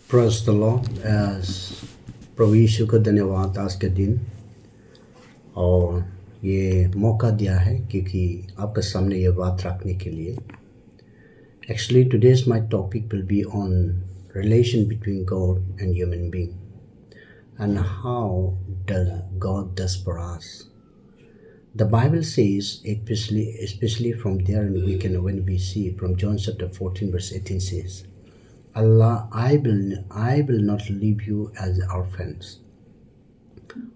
Praise the Lord. प्रभु यीशु को धन्यवाद आज के दिन और ये मौका दिया है क्योंकि आपके सामने ये बात रखने के लिए। Actually, today's my topic will be on relation between God and human being and how does God does for us. The Bible says, especially from there, and when we see from John chapter 14 verse 18 says, Allah, I will not leave you as orphans.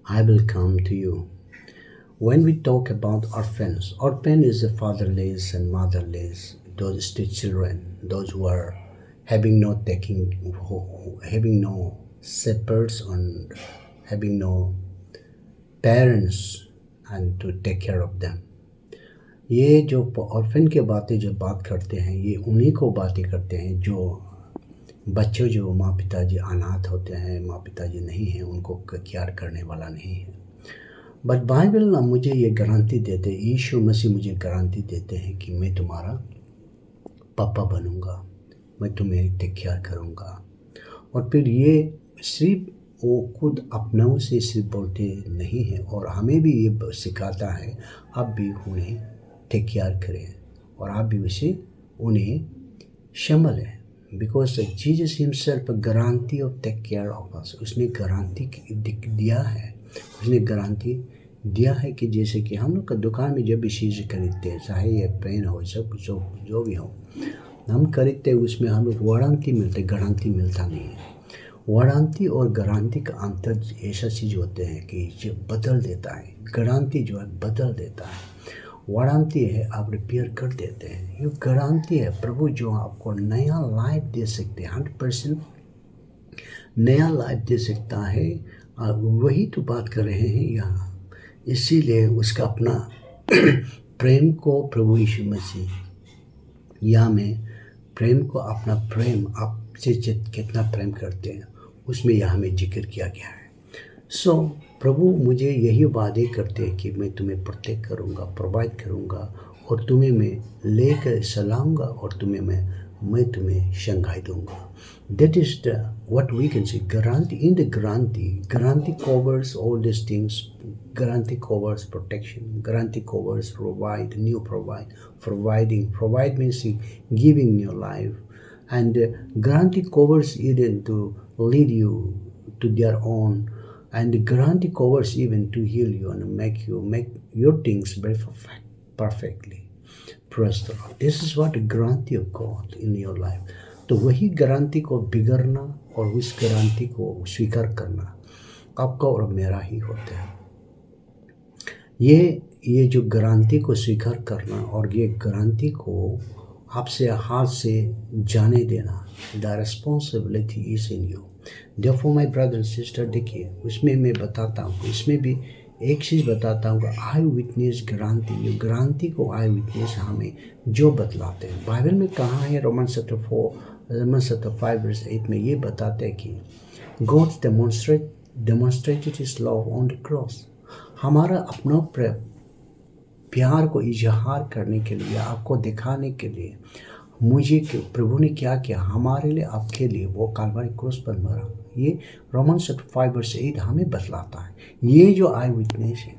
I will come to you. When we talk about orphans, orphan is the fatherless and motherless, those street children, those who are having no shepherds and having no parents and to take care of them. ये जो orphan के बातें जो बात करते हैं, ये उन्हीं को बातें करते हैं जो बच्चों जो माँ पिताजी अनाथ होते हैं, माँ पिताजी नहीं हैं, उनको केयर करने वाला नहीं है। बट बाइबल मुझे ये गारंटी देते, यीशु मसीह मुझे गारंटी देते हैं कि मैं तुम्हारा पापा बनूंगा, मैं तुम्हें टेक केयर करूंगा। और फिर ये सिर्फ वो खुद अपनों से सिर्फ बोलते नहीं हैं और हमें भी ये सिखाता है आप भी उन्हें टेक केयर करें और आप भी उसे उन्हें शामिल हैं। Because Jesus himself guarantee of take care of us, उसने गारंटी दिया है। उसने गारंटी दिया है कि जैसे कि हम लोग का दुकान में जब भी चीज़ खरीदते हैं, चाहे ये पेन हो, सब जो भी हो, हम खरीदते हैं, उसमें हम लोग वारंटी मिलते, गारंटी मिलता नहीं है। वारंटी और गारंटी का अंतर ऐसा चीज़ होते हैं कि जो बदल देता है, गारंटी जो है बदल देता है। वारंटी है आप रिपेयर कर देते हैं, ये गारंटी है प्रभु जो आपको नया लाइफ दे सकते हैं, 100% नया लाइफ दे सकता है। वही तो बात कर रहे हैं यहाँ। इसीलिए उसका अपना प्रेम को प्रभु यीशु मसीह यहाँ में प्रेम को अपना प्रेम आपसे कितना प्रेम करते हैं उसमें यहाँ में जिक्र किया गया है। सो प्रभु मुझे यही वादे करते हैं कि मैं तुम्हें प्रोटेक्ट करूँगा, प्रोवाइड करूँगा और तुम्हें मैं लेकर चलाऊँगा और मैं तुम्हें शंघाई दूँगा। That is what we can see. Guarantee in the guarantee covers all these things. Guarantee covers protection. Guarantee covers providing. Provide means giving your life, and guarantee covers even to lead you to their own. And the guarantee covers even to heal you and make your things very perfectly. Praise the Lord. This is what the guarantee of God in your life. तो वही guarantee को बिगड़ना और उस guarantee को स्वीकार करना आपका और मेरा ही होता है। ये जो गारंटी को स्वीकार करना और ये गारंटी को आपसे हाथ से जाने देना, the responsibility is in you. Therefore my brother and sister, देखिए उसमें मैं बताता हूँ, इसमें भी एक चीज़ बताता हूँ कि आई विटनेस गारंटी, ये गारंटी को आई विटनेस हमें जो बतलाते हैं। बाइबल में कहाँ है? रोमन्स चैप्टर 5 वर्स 8 में ये बताते हैं कि God demonstrated his love on the cross. हमारा अपना प्यार को इजहार करने के लिए, आपको दिखाने के लिए मुझे प्रभु ने क्या किया हमारे लिए, आपके लिए, वो कलवरी क्रूस पर मरा। ये रोमन्स चैप्टर 5 वर्स 8 हमें बतलाता है। ये जो आई विटनेस है,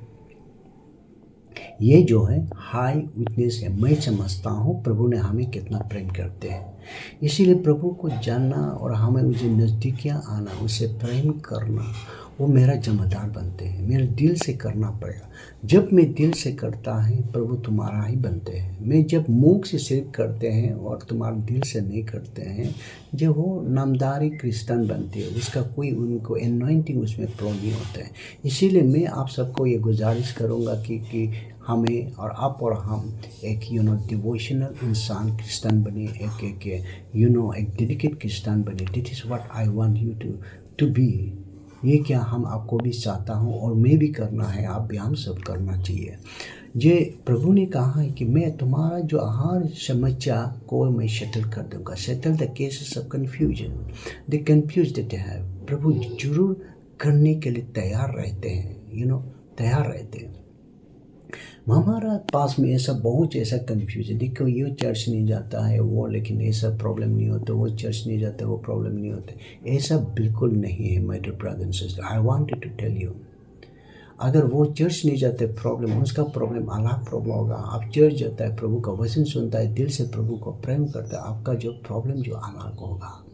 ये जो है हाई विटनेस है। मैं समझता हूँ प्रभु ने हमें कितना प्रेम करते हैं। इसीलिए प्रभु को जानना और हमें उसे नज़दीकियाँ आना, उसे प्रेम करना, वो मेरा जिम्मेदार बनते हैं। मेरे दिल से करना पड़ेगा। जब मैं दिल से करता है प्रभु तुम्हारा ही बनते हैं। मैं जब मुख से सिर्फ करते हैं और तुम्हारे दिल से नहीं करते हैं, जो वो नामदारी क्रिश्चियन बनते हैं, उसका कोई उनको एनॉइंटिंग उसमें प्रो नहीं होता है। इसीलिए मैं आप सबको ये गुजारिश करूँगा कि हमें और आप और हम एक डिवोशनल इंसान क्रिश्चियन बने, एक डेडिकेट क्रिश्चियन बने। That is what I want you to be. ये क्या हम आपको भी चाहता हूँ और मैं भी करना है, आप भी हम सब करना चाहिए। ये प्रभु ने कहा है कि मैं तुम्हारा जो हर समस्या को मैं सेटल कर दूँगा। Settle the cases of confusion, the confuse that है। प्रभु जरूर करने के लिए तैयार रहते हैं, तैयार रहते हैं। हमारा पास में ऐसा बहुत ऐसा कन्फ्यूजन, देखो ये चर्च नहीं जाता है वो, लेकिन ऐसा प्रॉब्लम नहीं होता, वो चर्च नहीं जाता वो प्रॉब्लम नहीं होता। ऐसा बिल्कुल नहीं है my dear brother and sister. I wanted to tell you, अगर वो चर्च नहीं जाते प्रॉब्लम, उसका प्रॉब्लम अलग प्रॉब्लम होगा। आप चर्च जाता है, प्रभु का वचन सुनता है, दिल से प्रभु को प्रेम करता है, आपका जो प्रॉब्लम जो अलग होगा,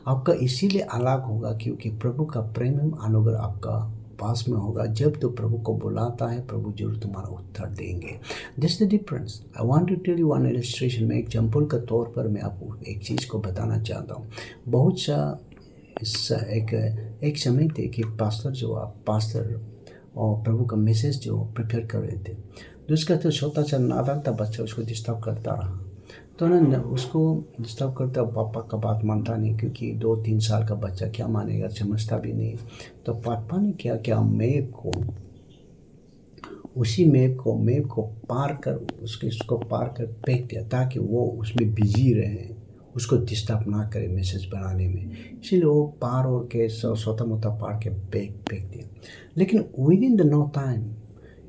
आपका इसीलिए अलग होगा क्योंकि प्रभु का प्रेम अनुग्रह आपका पास में होगा। जब तो प्रभु को बुलाता है, प्रभु जरूर तुम्हारा उत्तर देंगे। This the difference. I want to tell you one illustration में, एग्जाम्पल के तौर पर मैं आपको एक चीज़ को बताना चाहता हूँ। बहुत सा एक समय थे कि पास्टर और प्रभु का मैसेज जो प्रिपेयर कर रहे थे, तो उसका तो छोटा सा नादान था बच्चा, उसको डिस्टर्ब करता रहा। तो ना उसको डिस्टर्ब करता, पापा का बात मानता नहीं, क्योंकि 2-3 साल का बच्चा क्या मानेगा, समझता भी नहीं। तो पापा ने क्या मैप को पार कर उसको पार कर फेंक दिया, ताकि वो उसमें बिजी रहे, उसको डिस्टर्ब ना करे मैसेज बनाने में। इसीलिए वो पार और के सोता मोता पार के फेंक दिया। लेकिन within the no time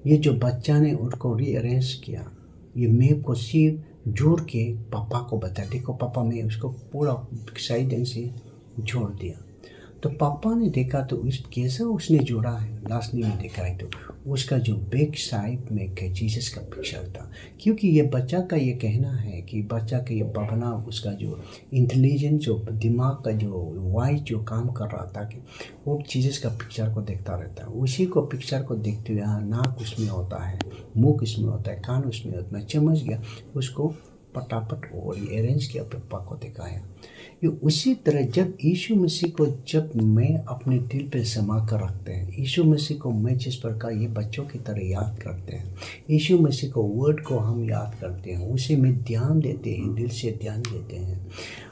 ये जो बच्चा ने उसको रीअरेंज किया, ये मैप को सिर्फ जोड़ के पापा को बताया, देखो पापा, मैं उसको पूरा सही ढंग से जोड़ दिया। तो पापा ने देखा तो उस कैसा उसने जोड़ा है, लास्टली में देखा है तो उसका जो बैक साइड में जीसस का पिक्चर था। क्योंकि ये बच्चा का ये कहना है कि बच्चा का ये भावना, उसका जो इंटेलिजेंस, जो दिमाग का जो वाइज जो काम कर रहा था कि वो जीसस का पिक्चर को देखता रहता है। उसी को पिक्चर को देखते हुए, हाँ नाक उसमें होता है, मुँह इसमें होता है, कान उसमें होता है, समझ गया, उसको पटापट और अरेंज किया, पापा को दिखाया। ये उसी तरह जब यीशु मसीह को जब मैं अपने दिल पे समा कर रखते हैं, यीशु मसीह को मैं जिस प्रकार ये बच्चों की तरह याद करते हैं, यीशु मसीह को वर्ड को हम याद करते हैं, उसे में ध्यान देते हैं, दिल से ध्यान देते हैं।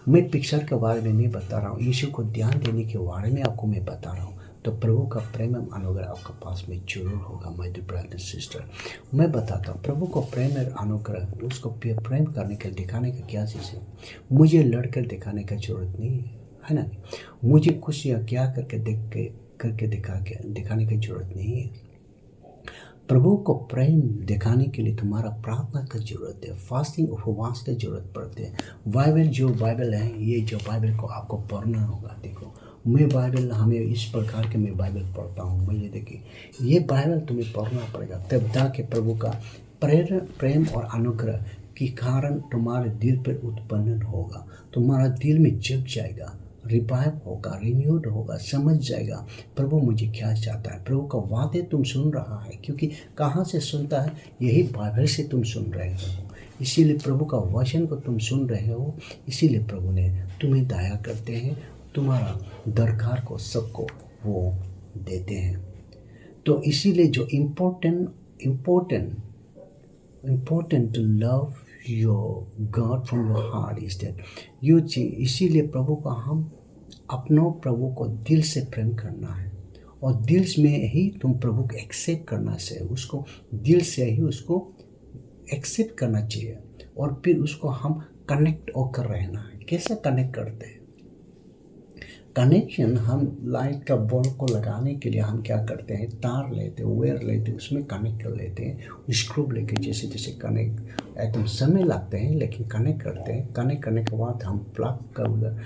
मैं पिक्चर के बारे में नहीं बता रहा हूँ, यीशु को ध्यान देने के बारे में आपको मैं बता रहा हूँ। तो प्रभु का प्रेम अनुग्रह आपके पास में जरूर होगा my dear brother and sister. मैं बताता हूँ प्रभु को प्रेम और अनुग्रह, उसको प्रेम करने का दिखाने का क्या चीज़ है। मुझे लड़कर दिखाने का जरूरत नहीं है ना, मुझे कुछ या क्या करके दिखाने की जरूरत नहीं है। प्रभु को प्रेम दिखाने के लिए तुम्हारा प्रार्थना की जरूरत है, फास्टिंग उपवास की जरूरत पड़ती है। बाइबल है, ये जो बाइबल को आपको पढ़ना होगा। देखो मैं बाइबल, हमें इस प्रकार के मैं बाइबल पढ़ता हूँ, मुझे देखिए ये बाइबल तुम्हें पढ़ना पड़ेगा, तब जाके प्रभु का प्रेम और अनुग्रह के कारण तुम्हारे दिल पर उत्पन्न होगा, तुम्हारा दिल में जग जाएगा, रिवाइव होगा, रिन्यूड होगा, समझ जाएगा प्रभु मुझे क्या चाहता है। प्रभु का वादे तुम सुन रहा है, क्योंकि कहाँ से सुनता है, यही बाइबल से तुम सुन रहे हो, इसीलिए प्रभु का वचन को तुम सुन रहे हो, इसीलिए प्रभु ने तुम्हें दया करते हैं, तुम्हारा दरकार को सबको वो देते हैं। तो इसीलिए जो important to love your God from your heart is that you चीज, इसीलिए प्रभु का हम अपनों प्रभु को दिल से प्रेम करना है, और दिल में ही तुम प्रभु को एक्सेप्ट करना चाहिए, उसको दिल से ही उसको एक्सेप्ट करना चाहिए, और फिर उसको हम कनेक्ट होकर रहना है। कैसे कनेक्ट करते हैं? कनेक्शन, हम लाइट का बल्ब को लगाने के लिए हम क्या करते हैं, तार लेते हैं, वायर लेते हैं, उसमें कनेक्ट कर लेते हैं, स्क्रू लेके जैसे कनेक्ट, एकदम समय लगते हैं लेकिन कनेक्ट करते हैं। कनेक्ट करने के बाद हम प्लग का उधर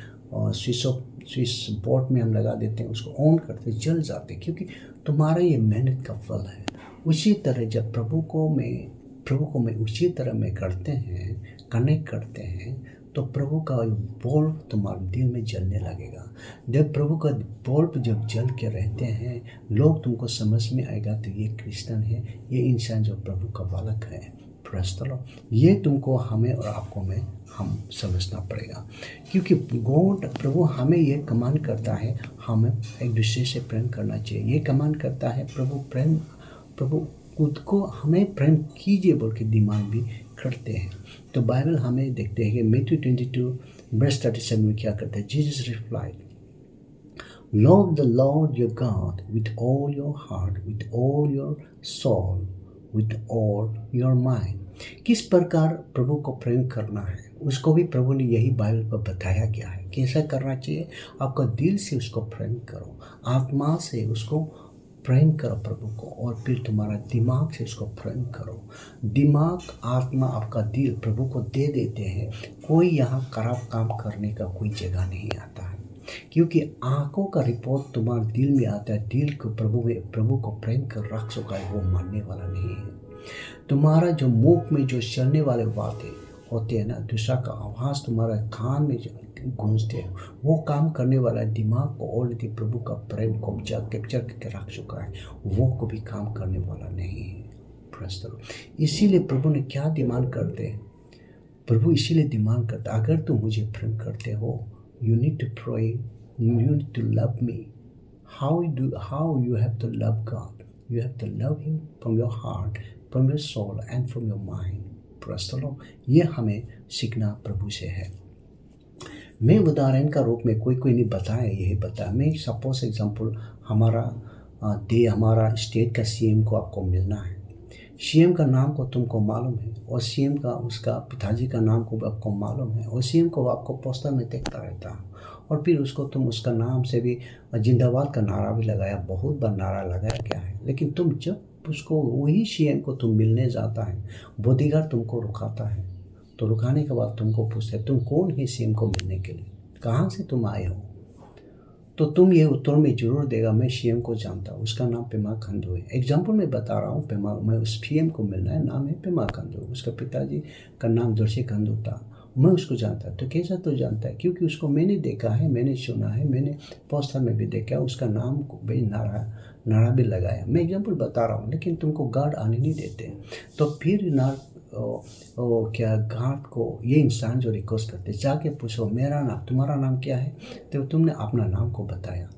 स्विच बोर्ड में हम लगा देते हैं, उसको ऑन करते जल जाते, क्योंकि तुम्हारा ये मेहनत का फल है। उसी तरह जब प्रभु को मैं उसी तरह में करते हैं, कनेक्ट करते हैं, तो प्रभु का बल्ब तुम्हारे दिल में जलने लगेगा। जब प्रभु का बल्ब जब जल के रहते हैं, लोग तुमको समझ में आएगा तो ये क्रिश्चियन है, ये इंसान जो प्रभु का बालक है। ये तुमको, हमें और आपको में हम समझना पड़ेगा, क्योंकि गॉड प्रभु हमें ये कमांड करता है, हमें एक दूसरे से प्रेम करना चाहिए। ये कमांड करता है प्रभु खुद को हमें प्रेम कीजिए बोल के डिमांड भी करते हैं। तो बाइबल हमें देखते हैं कि मैथ्यू 22:37 में क्या करता है, Jesus replied, love the Lord your God with all your heart, with all your soul, with all your mind. किस प्रकार प्रभु को प्रेम करना है, उसको भी प्रभु ने यही बाइबल पर बताया गया है। कैसा करना चाहिए, आपका दिल से उसको प्रेम करो, आत्मा से उसको प्रेम करो प्रभु को, और फिर तुम्हारा दिमाग से उसको प्रेम करो। दिमाग, आत्मा, आपका दिल प्रभु को दे देते हैं, कोई यहाँ खराब काम करने का कोई जगह नहीं आता है, क्योंकि आंखों का रिपोर्ट तुम्हारे दिल में आता है। दिल को प्रभु को प्रेम कर रख चुका है, वो मानने वाला नहीं है। तुम्हारा जो मुख में जो चलने वाले बातें होते हैं ना, दूसरा का आवाज़ तुम्हारा कान में गूंजते हैं, वो काम करने वाला दिमाग को ऑलरेडी प्रभु का प्रेम को कैप्चर करके रख चुका है, वो कभी काम करने वाला नहीं है। इसीलिए प्रभु ने क्या डिमांड करते हैं? प्रभु इसीलिए डिमांड करता, अगर तुम मुझे प्रेम करते हो, you need to pray, you need to love me. How you have to love God? You have to love Him from your heart, from your soul and from your mind. Praise the Lord. ये हमें सीखना प्रभु से है। मैं उदाहरण का रूप में कोई नहीं बताया, यही बताया। मैं सपोज एग्जाम्पल, हमारा स्टेट का सीएम को आपको मिलना है। सीएम का नाम को तुमको मालूम है, और सीएम का उसका पिताजी का नाम को भी आपको मालूम है, और सीएम को आपको पोस्टर में देखता रहता है, और फिर उसको तुम उसका नाम से भी जिंदाबाद का नारा भी लगाया, बहुत बार नारा लगाया क्या है। लेकिन तुम जब उसको, वही सीएम को तुम मिलने जाता है, बॉडीगार्ड तुमको रुकाता है, तो रुकाने के बाद तुमको पूछते हैं तुम कौन है सीएम को मिलने के लिए, कहाँ से तुम आए हो, तो तुम ये उत्तर में जरूर देगा, मैं सीएम को जानता हूँ, उसका नाम पेमा खांडू है। एग्जाम्पल में बता रहा हूँ, मैं उस सीएम को मिलना है, नाम है पेमा खांडू, उसका पिताजी का नाम दोर्शी खांडू था, मैं उसको जानता। तो कैसा तो जानता है? क्योंकि उसको मैंने देखा है, मैंने सुना है, मैंने पोस्टर में भी देखा, उसका नाम को भी नारा भी लगाया। मैं एग्जाम्पल बता रहा हूँ, लेकिन तुमको गार्ड आने नहीं देते। तो फिर क्या गार्ड को ये इंसान जो रिक्वेस्ट करते, जाके पूछो मेरा नाम, तुम्हारा नाम क्या है, तो तुमने अपना नाम को बताया,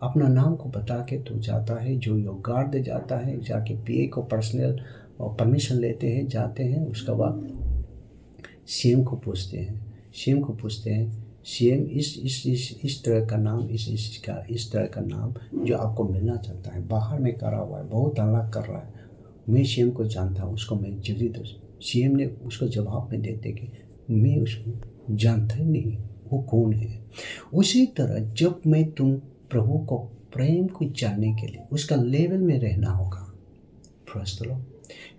अपना नाम को बता के तो जाता है, जो गार्ड दे जाता है, जाके पीए को पर्सनल परमिशन लेते हैं, जाते हैं, उसके बाद सीएम को पूछते हैं, सीएम इस तरह का नाम, इस तरह का नाम जो आपको मिलना चाहता है, बाहर में करा हुआ है, बहुत हल्ला कर रहा है, मैं सीएम को जानता हूँ, उसको मैं जल्दी दो। सीएम ने उसको जवाब में देते कि मैं उसको जानता ही नहीं, वो कौन है। उसी तरह जब मैं तुम प्रभु को प्रेम को जानने के लिए उसका लेवल में रहना होगा,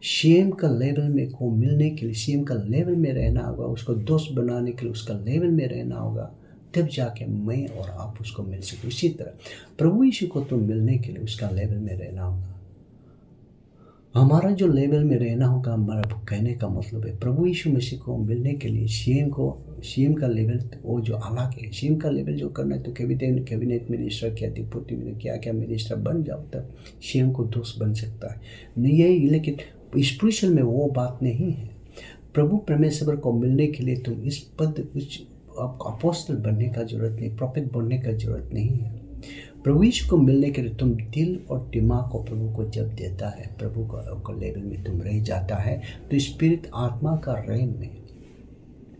सीएम का लेवल में को मिलने के लिए सीएम का लेवल में रहना होगा, उसको दोस्त बनाने के लिए उसका लेवल में रहना होगा, तब जाके मैं और आप उसको मिल सके। उसी तरह प्रभु यीशु को तो मिलने के लिए उसका लेवल में रहना होगा। हमारा जो लेवल में रहना होगा, हमारा कहने का मतलब है प्रभु यीशु मसीह को मिलने के लिए सीएम का लेवल वो जो अलग है। सीएम का लेवल जो करना है तो कैबिनेट मिनिस्टर क्या, डिप्टी मिनिस्टर क्या मिनिस्टर बन जाओ, तब सीएम को दोस्त बन सकता है नहीं यही। लेकिन स्पिरिचुअल में वो बात नहीं है। प्रभु परमेश्वर को मिलने के लिए तुम इस पद आपको अपोस्टल बनने का जरूरत नहीं, प्रॉफिट बनने का जरूरत नहीं है। प्रभु यीशु को मिलने के लिए तुम दिल और दिमाग को प्रभु को जब देता है, प्रभु को लेवल में तुम रह जाता है, तो स्पिरिट आत्मा का रेन में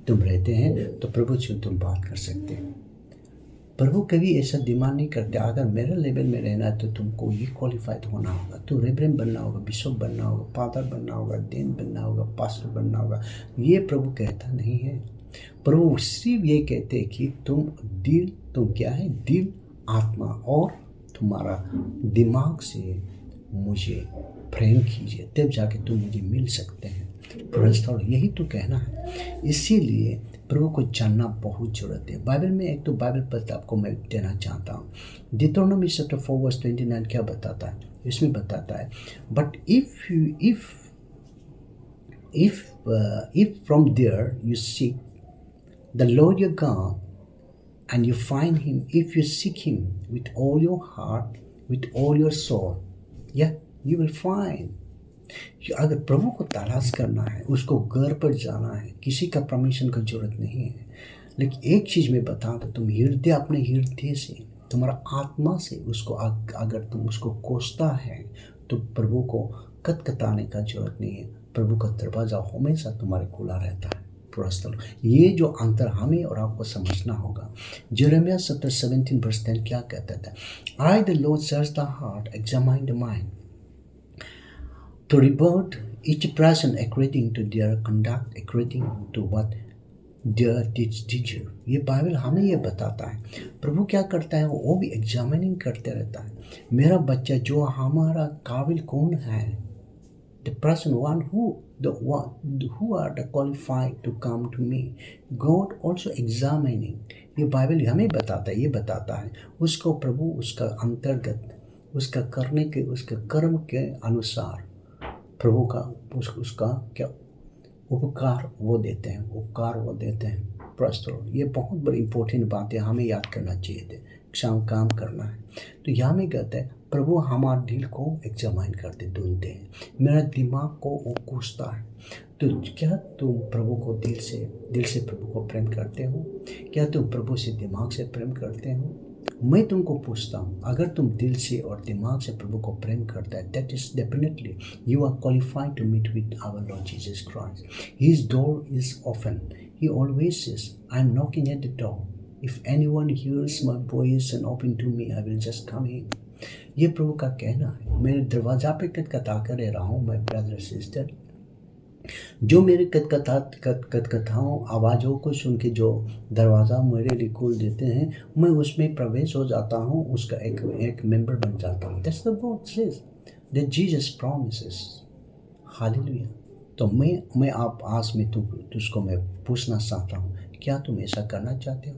तुम रहते हैं, तो प्रभु से तुम बात कर सकते हैं। प्रभु कभी ऐसा डिमांड नहीं करते अगर मेरे लेवल में रहना है तो तुमको ये क्वालिफाइड होना होगा, तो रेवरेंड बनना होगा, बिशप बनना होगा, फादर बनना होगा, डीन बनना होगा, पास्टर बनना होगा। ये प्रभु कहता नहीं है। प्रभु सिर्फ ये कहते हैं कि तुम क्या है, दिल, आत्मा और तुम्हारा दिमाग से मुझे प्रेम कीजिए, तब जाके तुम मुझे मिल सकते हैं। यही तो कहना है। इसीलिए प्रभु को जानना बहुत जरूरत है। बाइबल में एक तो बाइबल पद आपको मैं देना चाहता हूँ। डिटरोनोमी चैप्टर 4:29 क्या बताता है? इसमें बताता है, but if from there you seek the Lord your God and you find him, if you seek him with all your heart, with all your soul, yeah, you will find। अगर प्रभु को तलाश करना है, उसको घर पर जाना है, किसी का परमिशन का जरूरत नहीं है। लेकिन एक चीज़ मैं बता दूँ, तुम अपने हृदय से, तुम्हारा आत्मा से उसको अगर तुम उसको कोसता है, तो प्रभु को कतकताने का जरूरत नहीं है। प्रभु का दरवाज़ा हमेशा तुम्हारे खुला रहता है। ये जो अंतर हमें और आपको समझना होगा। यिर्मयाह चैप्टर 17:10 क्या कहता था? I the Lord search the heart, examine the mind, to reward each person according to their conduct, according to what teacher. ये बाइबल हमें ये बताता है। प्रभु क्या करता है, वो भी एग्जामिनिंग करते रहता है। मेरा बच्चा जो हमारा काबिल कौन है, the person who are the qualified to come to me, God also examining। ये बाइबल हमें बताता है, ये बताता है उसको प्रभु उसका अंतर्गत उसका करने के उसके कर्म के अनुसार प्रभु का उसका क्या उपकार वो देते हैं, उपकार वो देते हैं। प्रस्तुत ये बहुत बड़ी इंपॉर्टेंट बात है, हमें याद करना चाहिए थे। क्षण काम करना है तो यहाँ में कहते हैं प्रभु हमारे दिल को एग्जामाइन करते ढूंढते हैं, मेरा दिमाग को वो कोसता है। तो क्या तुम प्रभु को दिल से प्रभु को प्रेम करते हो? क्या तुम प्रभु से दिमाग से प्रेम करते हो? मैं तुमको पूछता हूँ, अगर तुम दिल से और दिमाग से प्रभु को प्रेम करता है, that is definitely you are qualified to meet with our Lord Jesus Christ. His door is open, he always says I am knocking at the door, if anyone hears my voice and open to me I will just come in. ये प्रभु का कहना है। मेरे दरवाजा पे खटखटा कर रहा हूँ मैं ब्रदर सिस्टर, जो मेरे कथकथाओं आवाज़ों को सुन के जो दरवाज़ा मेरे लिए खोल देते हैं, मैं उसमें प्रवेश हो जाता हूँ, उसका एक मेंबर बन जाता हूँ। That's the God says that Jesus promises. Hallelujah. तो मैं आप आज में तुझको मैं पूछना चाहता हूँ, क्या तुम ऐसा करना चाहते हो?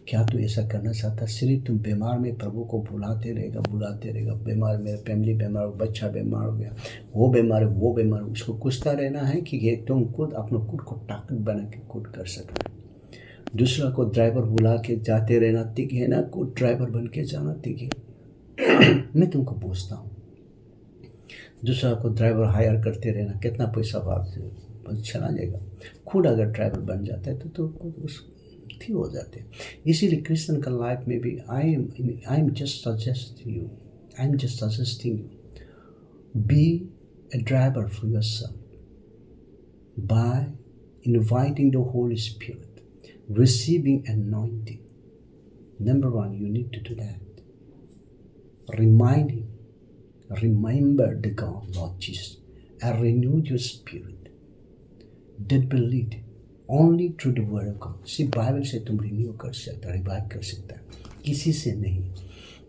क्या तू ऐसा करना चाहता? सिर्फ तुम बीमार में प्रभु को बुलाते रहेगा। बीमार, मेरा फैमिली बीमार हो, बच्चा बीमार हो गया, वो बीमार है, वो बीमार है, उसको कुछता रहना है कि ये तुम खुद अपना खुद को ताकत बना के खुद कर सकना है। दूसरा को ड्राइवर बुला के जाते रहना ठीक है ना, खुद ड्राइवर बन के जाना ठीक है। मैं तुमको पूछता हूँ, दूसरा को ड्राइवर हायर करते रहना, कितना पैसा बाद चला जाएगा। खुद अगर ड्राइवर बन जाता है तो उस ठीक हो जाते हैं। इसीलिए क्रिश्चियन का लाइफ में भी I am just suggesting you be a driver for yourself by inviting the Holy Spirit, receiving anointing. Number one, you need to do that. Remember the God, Lord Jesus, and renew your spirit that believed only through the word of God। सिर्फ Bible से तुम renew कर सकता, revive कर सकता है, किसी से नहीं।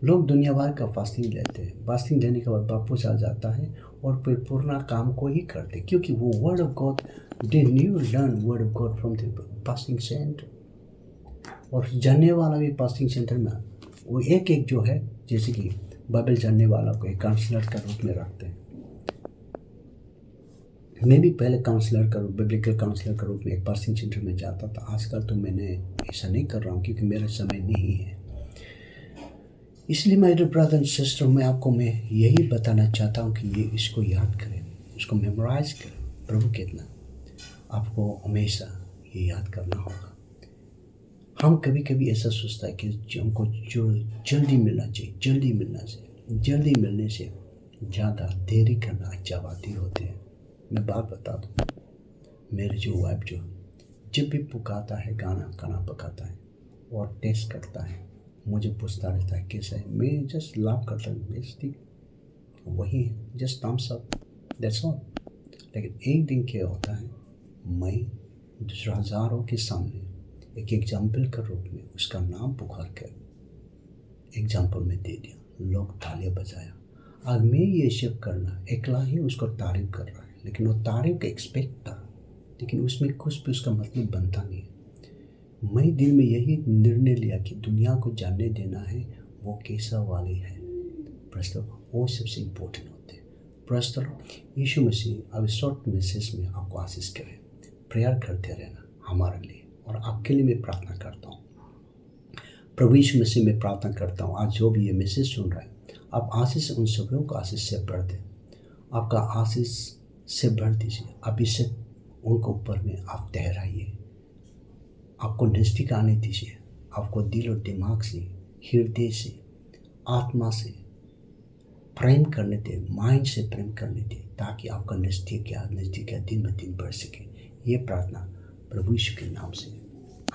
लोग दुनिया भर का फास्टिंग लेते हैं, फास्टिंग लेने के बाद वापस आ जाता है और फिर पूर्ण काम को ही करते, क्योंकि वो word of God they knew learn word of God from the fasting centre. और जानने वाला भी फास्टिंग सेंटर में वो एक जो है, जैसे कि बाइबल जानने वाला को एक काउंसलर का रूप में रखते हैं। मैं भी पहले बिब्लिकल काउंसलर का रूप में एक फास्टिंग सेंटर में जाता था। आजकल तो मैंने ऐसा नहीं कर रहा हूँ क्योंकि मेरा समय नहीं है। इसलिए मेरे ब्रदर एंड सिस्टर, मैं यही बताना चाहता हूँ कि ये इसको याद करें, इसको मेमोराइज करें। प्रभु कितना आपको हमेशा ये याद करना होगा। हम कभी कभी ऐसा सोचता है कि हमको जो जल्दी मिलना चाहिए, जल्दी मिलने से ज़्यादा देरी करना अच्छा बात होती है। मैं बात बता दूँ, मेरे जो वाइफ जो जब भी पुकाता है, खाना पकाता है और टेस्ट करता है, मुझे पूछता रहता है कैसा है। मैं जस्ट लाभ करता हूँ, बेस्ट वही है, just thumbs up, that's all. लेकिन एक दिन क्या होता है, मैं दूसरा हज़ारों के सामने एक एग्जाम्पल के रूप में उसका नाम पुकार कर एग्जाम्पल में दे दिया, लोग तालियां बजाया। आज मैं ये सब करना अकेला ही उसको तारीफ कर रहा है, लेकिन वो तारीफ का एक्सपेक्ट था, लेकिन उसमें कुछ भी उसका मतलब बनता नहीं है। मैं दिल में यही निर्णय लिया कि दुनिया को जानने देना है वो कैसा वाले है। प्रस्तुत वो सबसे इम्पोर्टेंट होते हैं। प्रस्तुत यीशु मसीह अब शॉर्ट मैसेज में आपको आशीष करें। प्रेयर करते रहना हमारे लिए, और आपके लिए मैं प्रार्थना करता हूँ। प्रभु यीशु मसीह में प्रार्थना करता हूँ, आज जो भी ये मैसेज सुन रहा है, आप आशीष उन सभी को आशीष से भर दें। आपका आशीष से भर दीजिए, अभिषेक उनको ऊपर में आप ठहराइए, आपको नज़दीक आने दीजिए, आपको दिल और दिमाग से, हृदय से, आत्मा से प्रेम करने दे, माइंड से प्रेम करने दे, ताकि आपका नज़दीक दिन ब दिन बढ़ सके। ये प्रार्थना प्रभु यीशु के नाम से